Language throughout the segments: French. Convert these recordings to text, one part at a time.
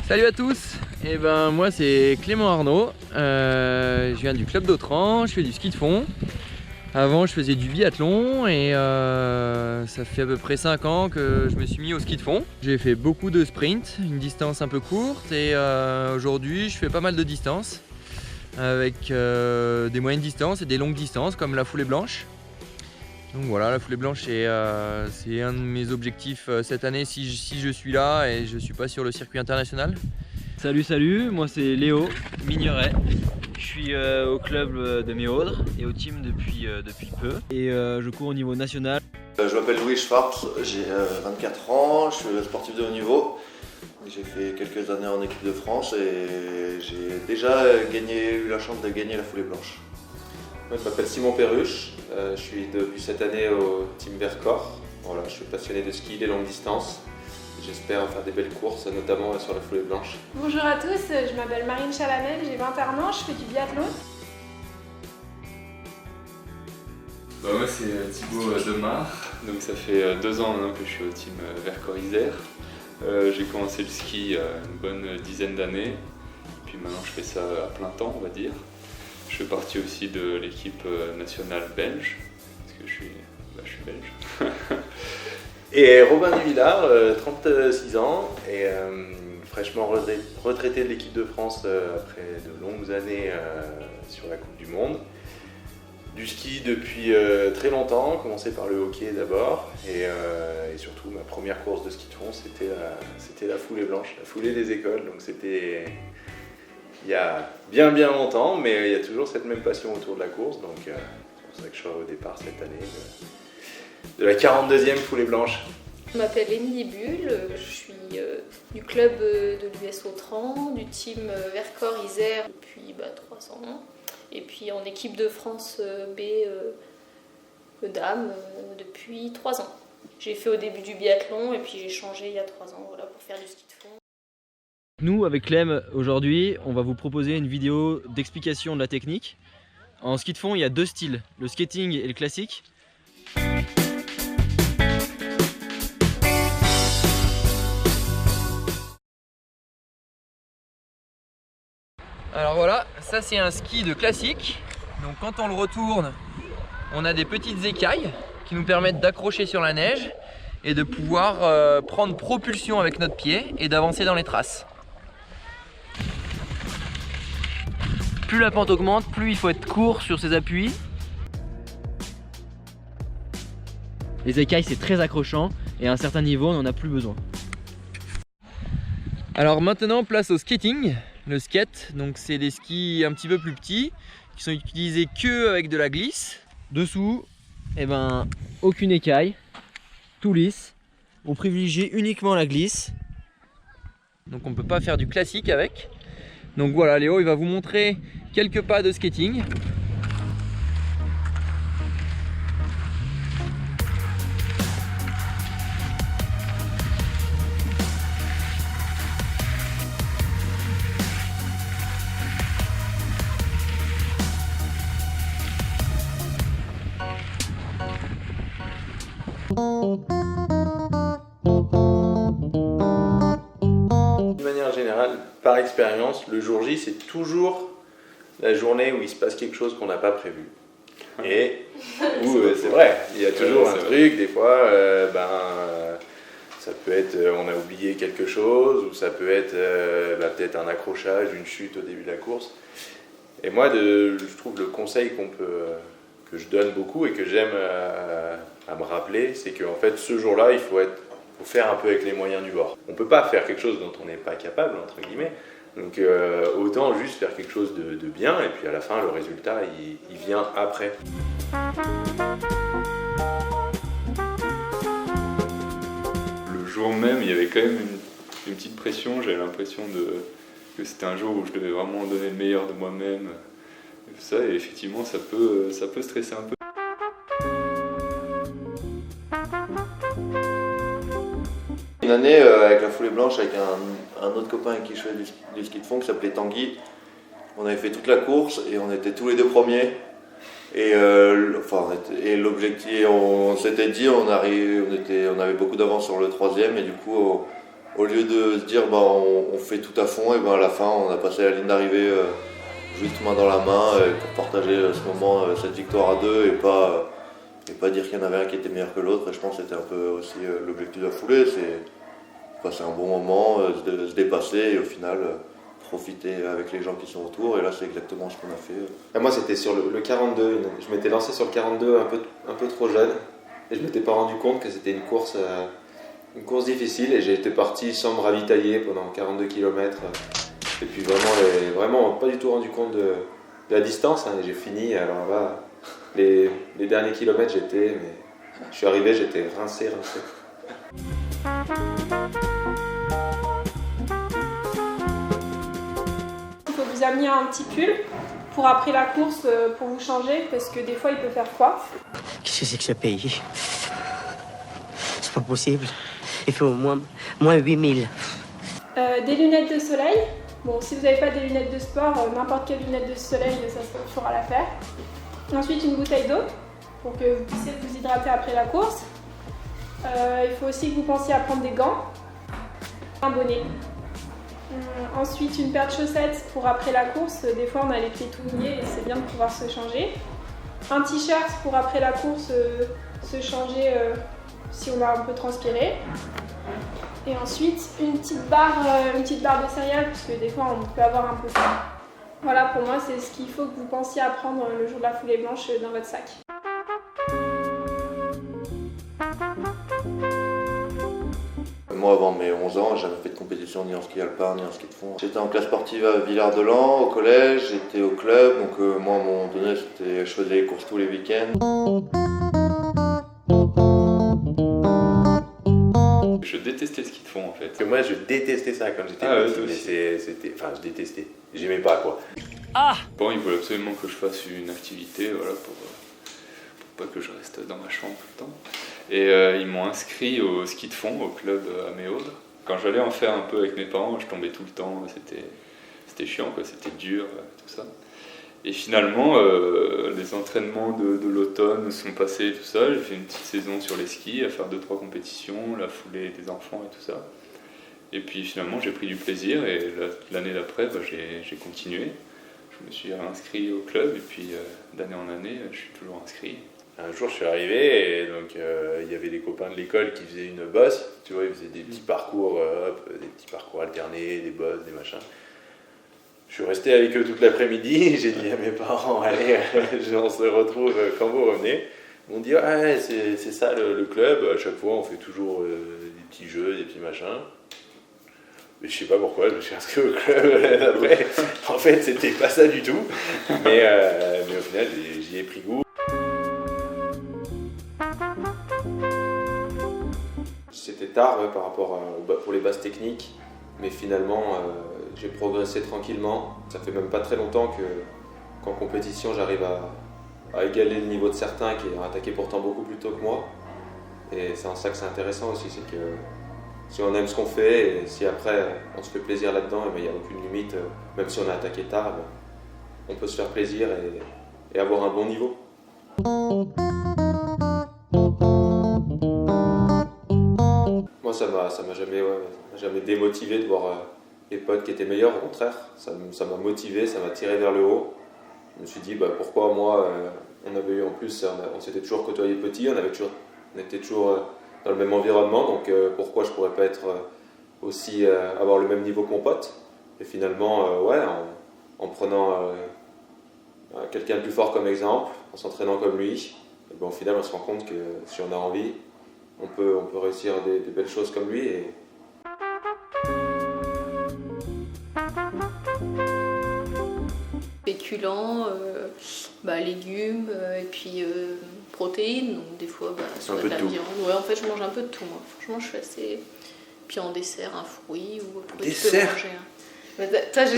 Salut à tous, moi c'est Clément Arnaud, je viens du club d'Autran, je fais du ski de fond. Avant je faisais du biathlon et ça fait à peu près 5 ans que je me suis mis au ski de fond. J'ai fait beaucoup de sprints, une distance un peu courte et aujourd'hui je fais pas mal de distances avec des moyennes distances et des longues distances comme la foulée blanche. Donc voilà, la foulée blanche c'est un de mes objectifs cette année si je suis là et je suis pas sur le circuit international. Salut, moi c'est Léo Migneret. Je suis au club de Méaudre et au team depuis peu et je cours au niveau national. Je m'appelle Louis Schwartz, j'ai 24 ans, je suis sportif de haut niveau. J'ai fait quelques années en équipe de France et j'ai déjà eu la chance de gagner la foulée blanche. Moi, je m'appelle Simon Perruche, je suis depuis cette année au team Vercors. Voilà, je suis passionné de ski, des longues distances. J'espère faire des belles courses, notamment sur la foulée blanche. Bonjour à tous, je m'appelle Marine Chalamel, j'ai 21 ans, je fais du biathlon. Moi c'est Thibaut Demar, donc ça fait 2 ans maintenant que je suis au team Vercors-Isère. J'ai commencé le ski il y a une bonne dizaine d'années, puis maintenant je fais ça à plein temps on va dire. Je fais partie aussi de l'équipe nationale belge, parce que je suis belge. Et Robin Duvillard, 36 ans et fraîchement retraité de l'équipe de France après de longues années sur la Coupe du Monde. Du ski depuis très longtemps, commencé par le hockey d'abord et surtout ma première course de ski de fond c'était la foulée blanche, la foulée des écoles, donc c'était il y a bien longtemps, mais il y a toujours cette même passion autour de la course, donc c'est pour ça que je suis au départ cette année de la 42e foulée blanche. Je m'appelle Émilie Bull, je suis du club de l'US Autran, du team Vercors-Isère depuis 3 ans, et puis en équipe de France B dames depuis 3 ans. J'ai fait au début du biathlon et puis j'ai changé il y a 3 ans pour faire du ski de fond. Nous avec Clem aujourd'hui on va vous proposer une vidéo d'explication de la technique. En ski de fond il y a 2 styles, le skating et le classique. Alors voilà, ça c'est un ski de classique. Donc quand on le retourne, on a des petites écailles qui nous permettent d'accrocher sur la neige et de pouvoir prendre propulsion avec notre pied et d'avancer dans les traces. Plus la pente augmente, plus il faut être court sur ses appuis. Les écailles c'est très accrochant et à un certain niveau on n'en a plus besoin. Alors maintenant place au skating. Le skate, donc c'est des skis un petit peu plus petits qui sont utilisés que avec de la glisse. Dessous, aucune écaille, tout lisse. On privilégie uniquement la glisse. Donc on ne peut pas faire du classique avec. Donc voilà, Léo il va vous montrer quelques pas de skating. De manière générale, par expérience, le jour J, c'est toujours la journée où il se passe quelque chose qu'on n'a pas prévu. Et c'est vrai, il y a toujours un truc, des fois, ça peut être on a oublié quelque chose, ou ça peut être peut-être un accrochage, une chute au début de la course. Et moi, je trouve le conseil que je donne beaucoup et que j'aime à me rappeler, c'est qu'en fait, ce jour-là, il faut faire un peu avec les moyens du bord. On ne peut pas faire quelque chose dont on n'est pas capable, entre guillemets. Donc autant juste faire quelque chose de bien et puis à la fin, le résultat, il vient après. Le jour même, il y avait quand même une petite pression, j'avais l'impression que c'était un jour où je devais vraiment donner le meilleur de moi-même. Et effectivement, ça peut stresser un peu. Une année avec la foulée blanche, avec un autre copain avec qui je fais du ski de fond qui s'appelait Tanguy, on avait fait toute la course et on était tous les 2 premiers. Et l'objectif, on s'était dit, on avait beaucoup d'avance sur le 3e et du coup Au lieu de se dire on fait tout à fond, et à la fin on a passé la ligne d'arrivée juste main dans la main pour partager ce moment, cette victoire à deux et pas dire qu'il y en avait un qui était meilleur que l'autre. Et je pense que c'était un peu aussi l'objectif de la foulée, c'est passer un bon moment, se dépasser et au final profiter avec les gens qui sont autour. Et là c'est exactement ce qu'on a fait. Et moi c'était sur le 42, je m'étais lancé sur le 42 un peu trop jeune et je m'étais pas rendu compte que c'était une course difficile et j'ai été parti sans me ravitailler pendant 42 km. Et puis vraiment pas du tout rendu compte de la distance. Et j'ai fini, alors là, les derniers kilomètres je suis arrivé, j'étais rincé. Il faut vous amener un petit pull pour après la course pour vous changer parce que des fois il peut faire froid. Qu'est-ce que c'est que ce pays? C'est pas possible. Il fait au moins 8000. Des lunettes de soleil. Bon, si vous n'avez pas des lunettes de sport, n'importe quelle lunette de soleil, ça fera l'affaire. Ensuite, une bouteille d'eau pour que vous puissiez vous hydrater après la course. Il faut aussi que vous pensiez à prendre des gants, un bonnet. Ensuite, une paire de chaussettes pour après la course. Des fois, on a les pieds tout mouillés et c'est bien de pouvoir se changer. Un t-shirt pour après la course, se changer si on a un peu transpiré. Et ensuite, une petite barre de céréales, parce que des fois, on peut avoir un peu faim. Voilà, pour moi, c'est ce qu'il faut que vous pensiez à prendre le jour de la foulée blanche dans votre sac. Moi, avant mes 11 ans, j'avais fait de compétition ni en ski alpin ni en ski de fond. J'étais en classe sportive à Villard-de-Lans, au collège, j'étais au club, donc moi, à un moment donné, je faisais les courses tous les week-ends. Je détestais le ski de fond en fait. Parce que moi je détestais ça quand j'étais petit, mais enfin je détestais, j'aimais pas quoi. Bon, il voulait absolument que je fasse une activité, voilà, pour pas que je reste dans ma chambre tout le temps. Et ils m'ont inscrit au ski de fond, au club à Méaudre. Quand j'allais en faire un peu avec mes parents, je tombais tout le temps, c'était chiant quoi, c'était dur, tout ça. Et finalement, les entraînements de l'automne sont passés, tout ça. J'ai fait une petite saison sur les skis, à faire 2-3 compétitions, la foulée des enfants et tout ça. Et puis finalement, j'ai pris du plaisir et l'année d'après, j'ai continué. Je me suis inscrit au club et puis d'année en année, je suis toujours inscrit. Un jour, je suis arrivé et donc il y avait des copains de l'école qui faisaient une bosse. Tu vois, ils faisaient des petits parcours, des petits parcours alternés, des bosses, des machins. Je suis resté avec eux toute l'après-midi, j'ai dit à mes parents, allez, on se retrouve quand vous revenez. Ils m'ont dit, ouais, c'est ça le club, à chaque fois on fait toujours des petits jeux, des petits machins. Mais je sais pas pourquoi, je me suis inscrit au club après. En fait, c'était pas ça du tout, mais au final, j'y ai pris goût. C'était tard par rapport pour les bases techniques, mais finalement j'ai progressé tranquillement. Ça fait même pas très longtemps qu'en compétition j'arrive à égaler le niveau de certains qui ont attaqué pourtant beaucoup plus tôt que moi. Et c'est en ça que c'est intéressant aussi, c'est que si on aime ce qu'on fait et si après on se fait plaisir là-dedans, il n'y a aucune limite, même si on a attaqué tard, on peut se faire plaisir et avoir un bon niveau. Moi ça m'a jamais démotivé de voir les potes qui étaient meilleurs, au contraire, ça m'a motivé, ça m'a tiré vers le haut. Je me suis dit pourquoi moi, on avait eu en plus, on s'était toujours côtoyé petit, on était toujours dans le même environnement, donc pourquoi je pourrais pas être aussi avoir le même niveau que mon pote. Et finalement, en prenant quelqu'un de plus fort comme exemple, en s'entraînant comme lui, et au final on se rend compte que si on a envie, on peut réussir des belles choses comme lui. Féculents, légumes et puis protéines, donc des fois soit de la viande. Ouais, en fait je mange un peu de tout moi. Franchement je suis assez. Puis en dessert un fruit ou autre. Dessert. La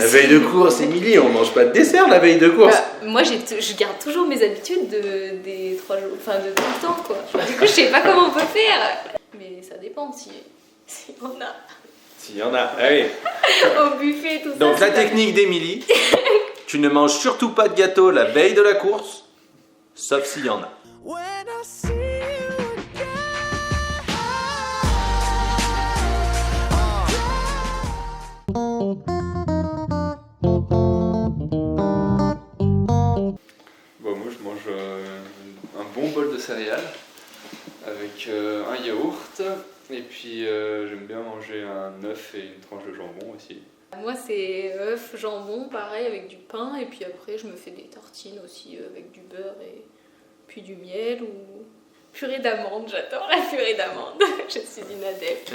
veille de course, Émilie, on mange pas de dessert la veille de course. Moi je garde toujours mes habitudes des 3 jours, enfin de tout le temps quoi. Du coup je sais pas comment on peut faire. Mais ça dépend si on a. S'il y en a, allez. Au buffet tout ça. Donc la technique d'Émilie, tu ne manges surtout pas de gâteau la veille de la course, sauf s'il y en a. yaourt. Et puis j'aime bien manger un œuf et une tranche de jambon aussi. Moi c'est œuf, jambon, pareil avec du pain. Et puis après je me fais des tartines aussi avec du beurre et puis du miel ou purée d'amande. J'adore la purée d'amande. Je suis une adepte.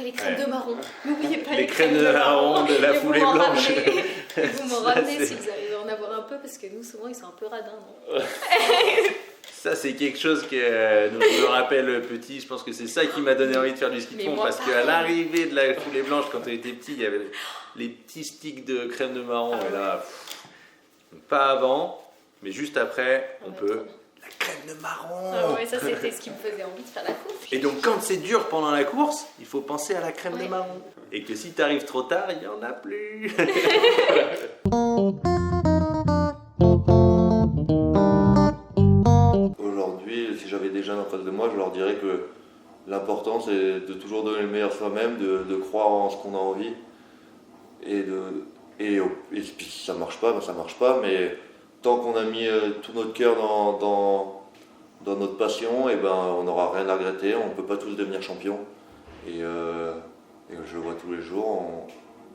Les crèmes de marron, n'oubliez pas les crèmes de marron de la foulée blanche. Vous m'en ramenez si vous allez en avoir un peu parce que nous souvent ils sont un peu radins. Non ça c'est quelque chose que donc, je me rappelle petit, je pense que c'est ça qui m'a donné envie de faire du ski de fond parce qu'à l'arrivée de la foulée blanche quand on était petit, il y avait les petits sticks de crème de marron et là, pas avant, mais juste après on peut... La crème de marron. Ah ouais, ça c'était ce qui me faisait envie de faire la course. Et donc quand c'est dur pendant la course, il faut penser à la crème de marron. Et que si tu arrives trop tard, il n'y en a plus. Aujourd'hui, si j'avais des jeunes en face de moi, je leur dirais que l'important c'est de toujours donner le meilleur soi-même, de croire en ce qu'on a envie. Et puis si ça marche pas, ben ça marche pas, mais tant qu'on a mis tout notre cœur dans notre passion, et ben on n'aura rien à regretter, on ne peut pas tous devenir champion. Et je le vois tous les jours,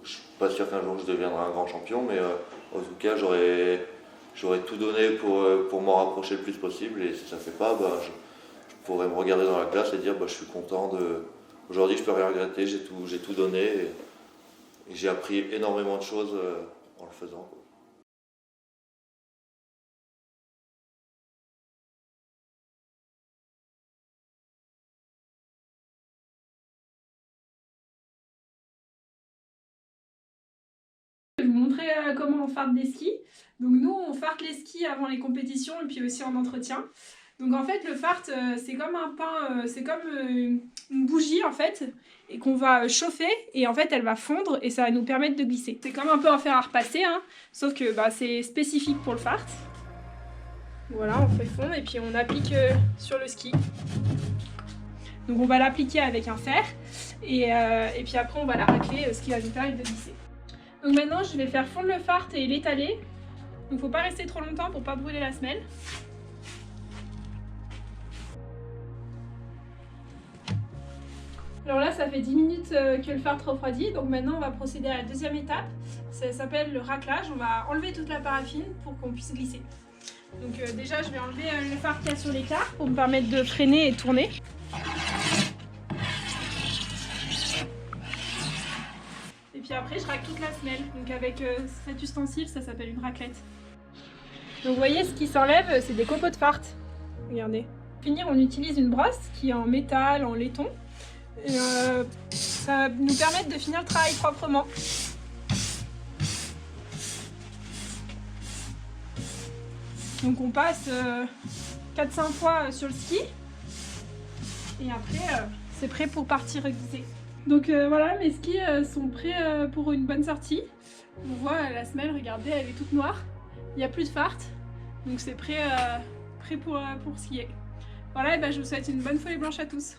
je ne suis pas sûr qu'un jour je deviendrai un grand champion, mais en tout cas j'aurais tout donné pour m'en rapprocher le plus possible, et si ça ne fait pas, ben, je pourrais me regarder dans la glace et dire ben, je suis content aujourd'hui je peux rien regretter, j'ai tout donné, et j'ai appris énormément de choses en le faisant. Je vais vous montrer comment on farte des skis. Donc nous on farte les skis avant les compétitions et puis aussi en entretien. Donc en fait le fart c'est comme un pain, c'est comme une bougie en fait et qu'on va chauffer et en fait elle va fondre et ça va nous permettre de glisser. C'est comme un peu un fer à repasser hein, sauf que c'est spécifique pour le fart. Voilà, on fait fondre et puis on applique sur le ski. Donc on va l'appliquer avec un fer et puis après on va la racler, ce qui va nous permettre de glisser. Donc maintenant je vais faire fondre le fart et l'étaler. Donc faut pas rester trop longtemps pour pas brûler la semelle. Alors là ça fait 10 minutes que le fart refroidit, donc maintenant on va procéder à la deuxième étape. Ça s'appelle le raclage, on va enlever toute la paraffine pour qu'on puisse glisser. Donc déjà je vais enlever le fart qu'il y a sur l'écart pour me permettre de freiner et tourner. Et puis après je racle toute la semelle, donc avec cet ustensile ça s'appelle une raclette. Donc vous voyez ce qui s'enlève c'est des copeaux de fart, regardez. Pour finir on utilise une brosse qui est en métal, en laiton. Et, ça va nous permettre de finir le travail proprement. Donc on passe 4-5 fois sur le ski et après c'est prêt pour partir glisser. Donc voilà, mes skis sont prêts pour une bonne sortie. On voit la semelle, regardez, elle est toute noire. Il n'y a plus de fart, donc c'est prêt pour skier. Voilà, et je vous souhaite une bonne foulée blanche à tous.